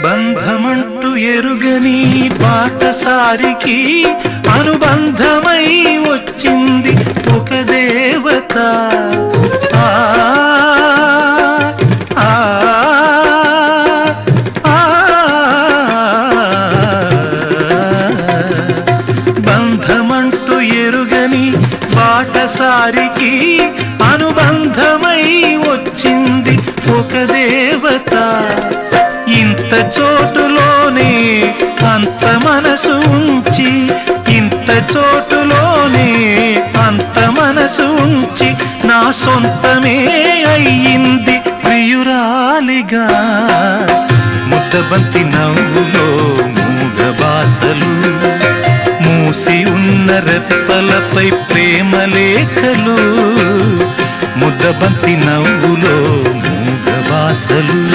బంధమంటూ ఎరుగని బాటసారికి అనుబంధమై వచ్చింది ఒక దేవత. ఆ ఆ బంధమంటూ ఎరుగని బాటసారికి అనుబంధమై వచ్చింది ఒక దేవత. ఇంత చోటులోనే అంత మనసు ఉంచి, ఇంత చోటులోనే అంత మనసు ఉంచి నా సొంతమే అయ్యింది ప్రియురాలిగా. ముద్దబంతి నవ్వులో మూగ బాసలు, మూసి ఉన్న రెప్పలపై ప్రేమ లేఖలు. ముద్దబంతి నవ్వులో మూగ బాసలు.